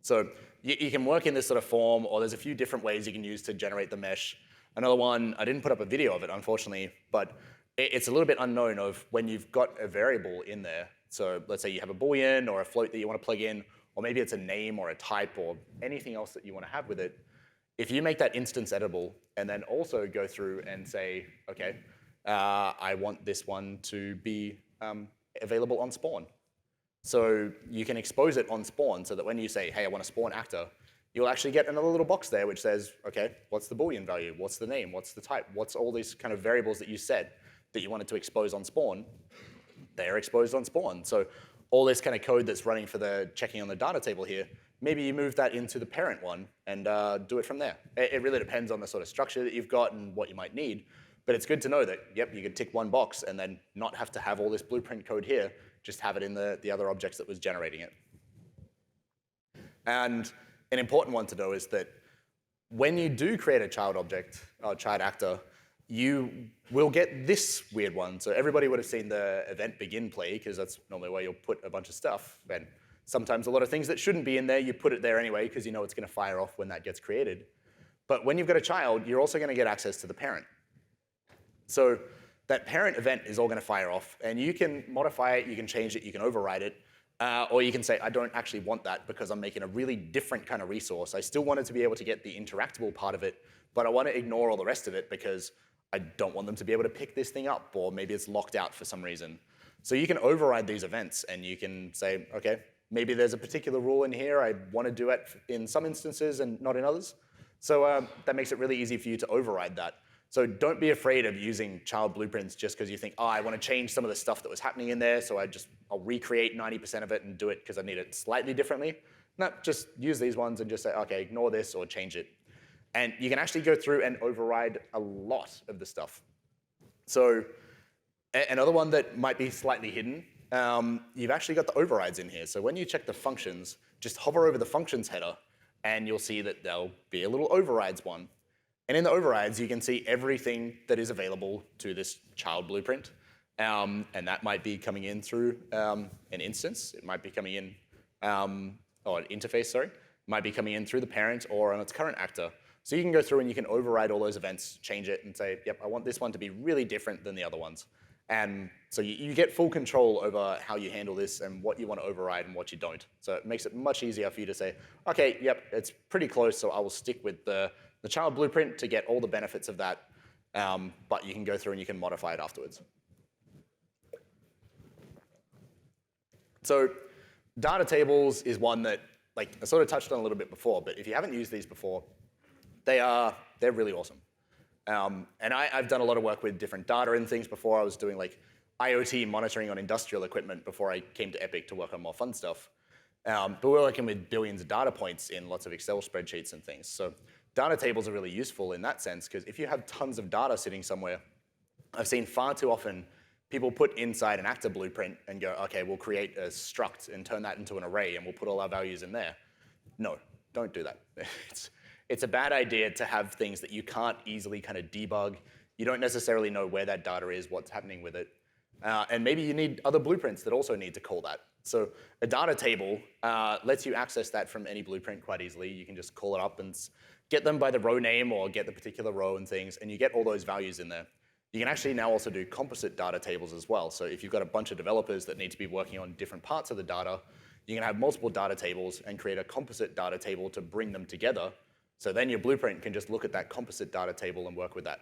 So you can work in this sort of form, or there's a few different ways you can use to generate the mesh. Another one, I didn't put up a video of it, unfortunately, but it's a little bit unknown of when you've got a variable in there. So let's say you have a Boolean or a float that you want to plug in, or maybe it's a name or a type or anything else that you want to have with it. If you make that instance editable and then also go through and say, okay, I want this one to be available on spawn. So you can expose it on spawn so that when you say, hey, I want to spawn actor, you'll actually get another little box there which says, okay, what's the Boolean value? What's the name? What's the type? What's all these kind of variables that you said that you wanted to expose on spawn? They're exposed on spawn. So all this kind of code that's running for the checking on the data table here, maybe you move that into the parent one and do it from there. It really depends on the sort of structure that you've got and what you might need. But it's good to know that, yep, you can tick one box and then not have to have all this blueprint code here, just have it in the other objects that was generating it. And an important one to know is that when you do create a child object, or child actor, you will get this weird one. So everybody would have seen the event begin play, because that's normally where you'll put a bunch of stuff. And sometimes a lot of things that shouldn't be in there, you put it there anyway, because you know it's going to fire off when that gets created. But when you've got a child, you're also going to get access to the parent. So that parent event is all going to fire off, and you can modify it, you can change it, you can override it. Or you can say, I don't actually want that because I'm making a really different kind of resource. I still wanted to be able to get the interactable part of it, but I want to ignore all the rest of it because I don't want them to be able to pick this thing up, or maybe it's locked out for some reason. So you can override these events, and you can say, okay, maybe there's a particular rule in here I want to do it in some instances and not in others. So that makes it really easy for you to override that. So don't be afraid of using child blueprints just because you think, oh, I want to change some of the stuff that was happening in there, so I'll recreate 90% of it and do it because I need it slightly differently. No, just use these ones and just say, okay, ignore this or change it. And you can actually go through and override a lot of the stuff. So another one that might be slightly hidden, you've actually got the overrides in here. So when you check the functions, just hover over the functions header, and you'll see that there'll be a little overrides one. And in the overrides, you can see everything that is available to this child blueprint. And that might be coming in through an instance. It might be coming in, or an interface, sorry. It might be coming in through the parent or on its current actor. So you can go through and you can override all those events, change it, and say, yep, I want this one to be really different than the other ones. And so you get full control over how you handle this and what you want to override and what you don't. So it makes it much easier for you to say, okay, yep, it's pretty close, so I will stick with the child blueprint to get all the benefits of that, but you can go through and you can modify it afterwards. So data tables is one that, like, I sort of touched on a little bit before, but if you haven't used these before, they're really awesome. And I've done a lot of work with different data and things before. I was doing like IoT monitoring on industrial equipment before I came to Epic to work on more fun stuff. But we're working with billions of data points in lots of Excel spreadsheets and things. So data tables are really useful in that sense, because if you have tons of data sitting somewhere, I've seen far too often people put inside an actor blueprint and go, okay, we'll create a struct and turn that into an array and we'll put all our values in there. No, don't do that. It's a bad idea to have things that you can't easily kind of debug. You don't necessarily know where that data is, what's happening with it. And maybe you need other blueprints that also need to call that. So a data table lets you access that from any blueprint quite easily. You can just call it up and get them by the row name or get the particular row and things, and you get all those values in there. You can actually now also do composite data tables as well. So if you've got a bunch of developers that need to be working on different parts of the data, you can have multiple data tables and create a composite data table to bring them together. So then your blueprint can just look at that composite data table and work with that.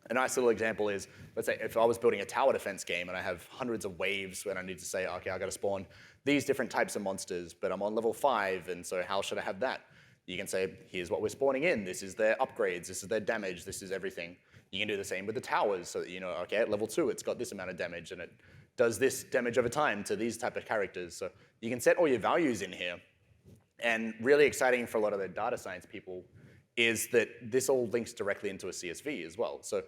A nice little example is, let's say if I was building a tower defense game and I have hundreds of waves and I need to say, okay, I got to spawn these different types of monsters, but I'm on level 5, and so how should I have that? You can say, here's what we're spawning in. This is their upgrades. This is their damage. This is everything. You can do the same with the towers, so that you know, okay, at level 2, it's got this amount of damage, and it does this damage over time to these type of characters. So you can set all your values in here. And really exciting for a lot of the data science people is that this all links directly into a CSV as well. So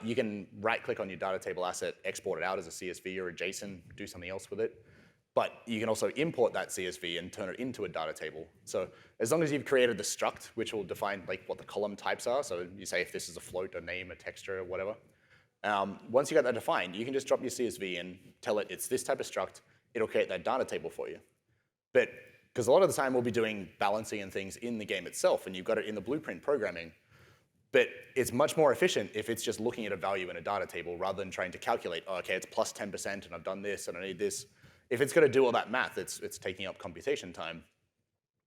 you can right-click on your data table asset, export it out as a CSV or a JSON, do something else with it. But you can also import that CSV and turn it into a data table. So as long as you've created the struct, which will define like what the column types are, so you say if this is a float, a name, a texture, or whatever. Once you got that defined, you can just drop your CSV and tell it it's this type of struct. It'll create that data table for you. But because a lot of the time we'll be doing balancing and things in the game itself, and you've got it in the blueprint programming. But it's much more efficient if it's just looking at a value in a data table rather than trying to calculate, oh, okay, it's plus 10% and I've done this and I need this. If it's going to do all that math, it's taking up computation time.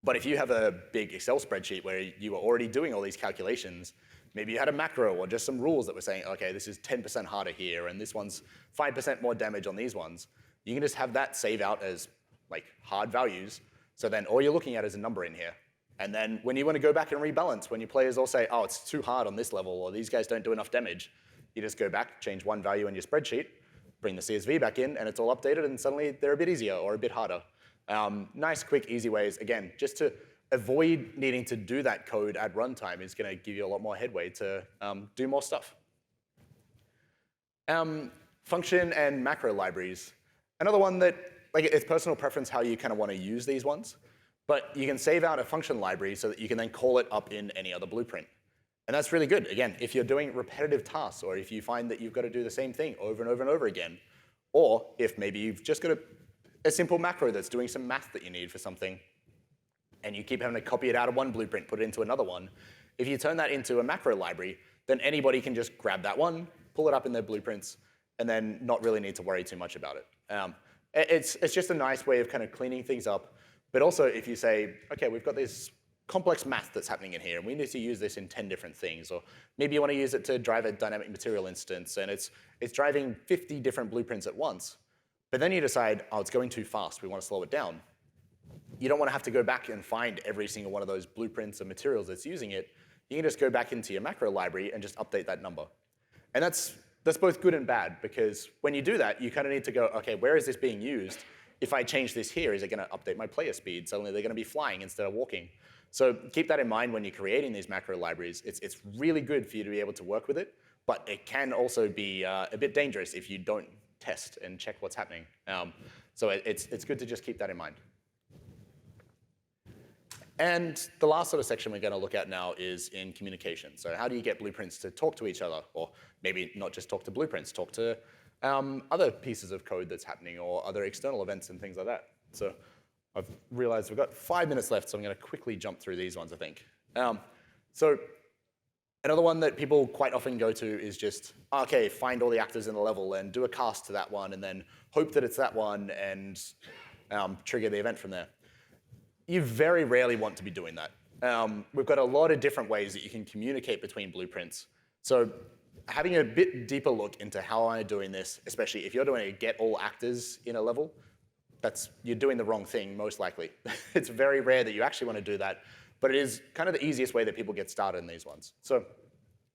But if you have a big Excel spreadsheet where you were already doing all these calculations, maybe you had a macro or just some rules that were saying, okay, this is 10% harder here and this one's 5% more damage on these ones, you can just have that save out as like hard values. So then all you're looking at is a number in here. And then when you want to go back and rebalance, when your players all say, oh, it's too hard on this level, or these guys don't do enough damage, you just go back, change one value in your spreadsheet, bring the CSV back in, and it's all updated, and suddenly they're a bit easier or a bit harder. Nice, quick, easy ways. Again, just to avoid needing to do that code at runtime is going to give you a lot more headway to do more stuff. Function and macro libraries. Another one that, like, it's personal preference how you kind of want to use these ones. But you can save out a function library so that you can then call it up in any other blueprint. And that's really good. Again, if you're doing repetitive tasks, or if you find that you've got to do the same thing over and over and over again, or if maybe you've just got a simple macro that's doing some math that you need for something, and you keep having to copy it out of one blueprint, put it into another one, if you turn that into a macro library, then anybody can just grab that one, pull it up in their blueprints, and then not really need to worry too much about it. It's just a nice way of kind of cleaning things up. But also if you say, okay, we've got this complex math that's happening in here, and we need to use this in 10 different things, or maybe you want to use it to drive a dynamic material instance, and it's driving 50 different blueprints at once. But then you decide, oh, it's going too fast, we want to slow it down. You don't want to have to go back and find every single one of those blueprints and materials that's using it. You can just go back into your macro library and just update that number. And that's both good and bad, because when you do that, you kind of need to go, okay, where is this being used? If I change this here, is it going to update my player speed? Suddenly they're going to be flying instead of walking. So keep that in mind when you're creating these macro libraries. It's really good for you to be able to work with it, but it can also be a bit dangerous if you don't test and check what's happening. So it's good to just keep that in mind. And the last sort of section we're going to look at now is in communication. So how do you get blueprints to talk to each other? Or maybe not just talk to blueprints, talk to other pieces of code that's happening or other external events and things like that. So I've realized we've got 5 minutes left, so I'm going to quickly jump through these ones, I think. So another one that people quite often go to is just, okay, find all the actors in the level and do a cast to that one and then hope that it's that one and trigger the event from there. You very rarely want to be doing that. We've got a lot of different ways that you can communicate between blueprints. So having a bit deeper look into how I'm doing this, especially if you're doing a get all actors in a level, you're doing the wrong thing, most likely. It's very rare that you actually want to do that, but it is kind of the easiest way that people get started in these ones. So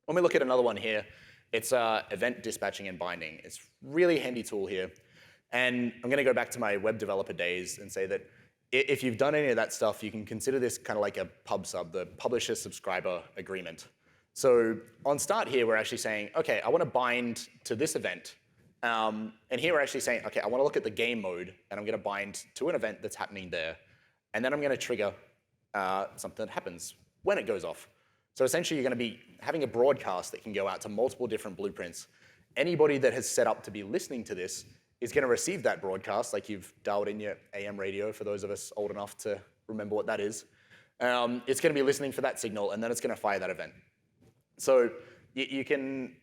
when we look at another one here, it's event dispatching and binding. It's a really handy tool here. And I'm going to go back to my web developer days and say that if you've done any of that stuff, you can consider this kind of like a pub sub, the publisher-subscriber agreement. So on start here, we're actually saying, OK, I want to bind to this event. And here we're actually saying, OK, I want to look at the game mode, and I'm going to bind to an event that's happening there. And then I'm going to trigger something that happens when it goes off. So essentially, you're going to be having a broadcast that can go out to multiple different blueprints. Anybody that has set up to be listening to this is going to receive that broadcast, like you've dialed in your AM radio, for those of us old enough to remember what that is. It's going to be listening for that signal, and then it's going to fire that event. So you can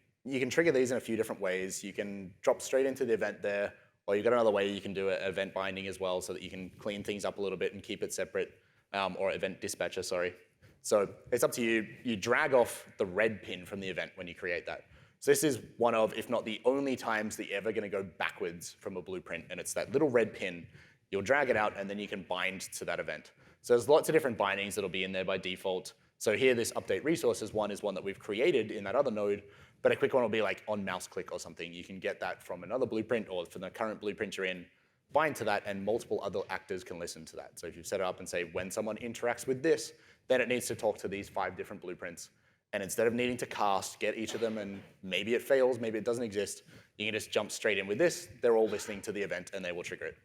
trigger these in a few different ways. You can drop straight into the event there, or you've got another way you can do event binding as well, so that you can clean things up a little bit and keep it separate, or event dispatcher, sorry. So it's up to you. You drag off the red pin from the event when you create that. So this is one of, if not the only times that you're ever going to go backwards from a blueprint, and it's that little red pin. You'll drag it out, and then you can bind to that event. So there's lots of different bindings that'll be in there by default. So here, this update resources one is one that we've created in that other node, but a quick one will be like on mouse click or something. You can get that from another blueprint or from the current blueprint you're in, bind to that, and multiple other actors can listen to that. So if you set it up and say, when someone interacts with this, then it needs to talk to these 5 different blueprints. And instead of needing to cast, get each of them, and maybe it fails, maybe it doesn't exist, you can just jump straight in with this. They're all listening to the event, and they will trigger it.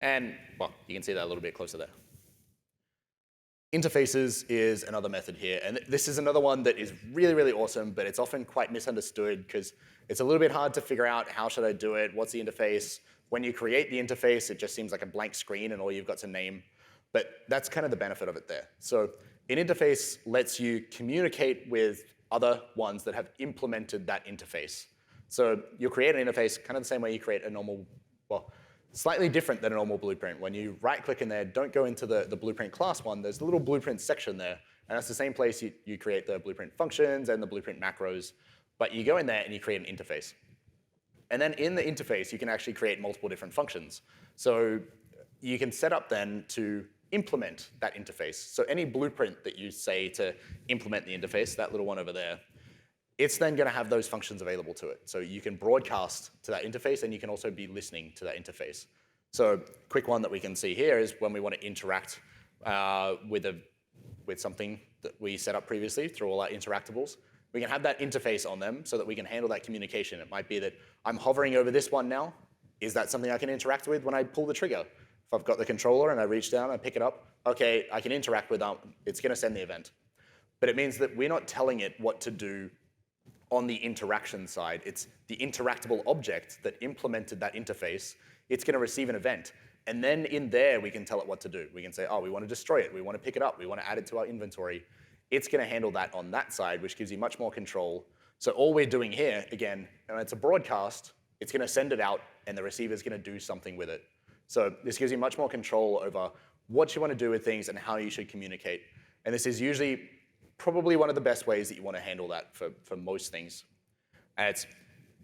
And, well, you can see that a little bit closer there. Interfaces is another method here. And this is another one that is really, really awesome, but it's often quite misunderstood because it's a little bit hard to figure out how should I do it, what's the interface. When you create the interface, it just seems like a blank screen and all you've got to name. But that's kind of the benefit of it there. So an interface lets you communicate with other ones that have implemented that interface. So you'll create an interface kind of the same way you create a normal, well, slightly different than a normal blueprint. When you right-click in there, don't go into the blueprint class one. There's a little blueprint section there. And that's the same place you create the blueprint functions and the blueprint macros. But you go in there and you create an interface. And then in the interface, you can actually create multiple different functions. So you can set up then to implement that interface. So any blueprint that you say to implement the interface, that little one over there, it's then going to have those functions available to it. So you can broadcast to that interface, and you can also be listening to that interface. So a quick one that we can see here is when we want to interact with something that we set up previously through all our interactables. We can have that interface on them so that we can handle that communication. It might be that I'm hovering over this one now. Is that something I can interact with when I pull the trigger? If I've got the controller and I reach down and pick it up, OK, I can interact with it. It's going to send the event. But it means that we're not telling it what to do on the interaction side. It's the interactable object that implemented that interface. It's going to receive an event. And then in there, we can tell it what to do. We can say, oh, we want to destroy it. We want to pick it up. We want to add it to our inventory. It's going to handle that on that side, which gives you much more control. So all we're doing here, again, it's a broadcast. It's going to send it out, and the receiver is going to do something with it. So this gives you much more control over what you want to do with things and how you should communicate. And this is usually probably one of the best ways that you want to handle that for most things. And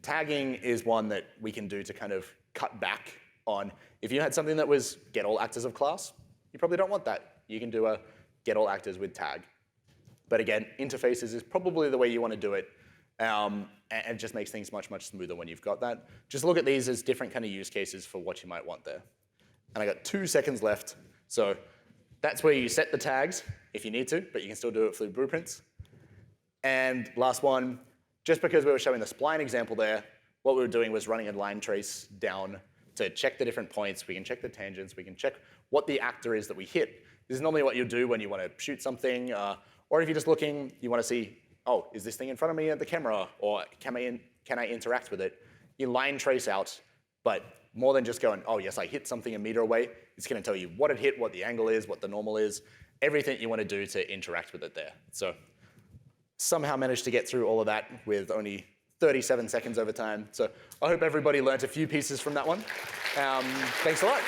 tagging is one that we can do to kind of cut back on. If you had something that was get all actors of class, you probably don't want that. You can do a get all actors with tag. But again, interfaces is probably the way you want to do it. And it just makes things much, much smoother when you've got that. Just look at these as different kind of use cases for what you might want there. And I got 2 seconds left. So that's where you set the tags if you need to, but you can still do it through blueprints. And last one, just because we were showing the spline example there, what we were doing was running a line trace down to check the different points. We can check the tangents. We can check what the actor is that we hit. This is normally what you do when you want to shoot something, or if you're just looking, you want to see, oh, is this thing in front of me at the camera, or can I interact with it? You line trace out, but more than just going, oh, yes, I hit something a meter away. It's going to tell you what it hit, what the angle is, what the normal is, everything you want to do to interact with it there. So somehow managed to get through all of that with only 37 seconds over time. So I hope everybody learned a few pieces from that one. Thanks a lot.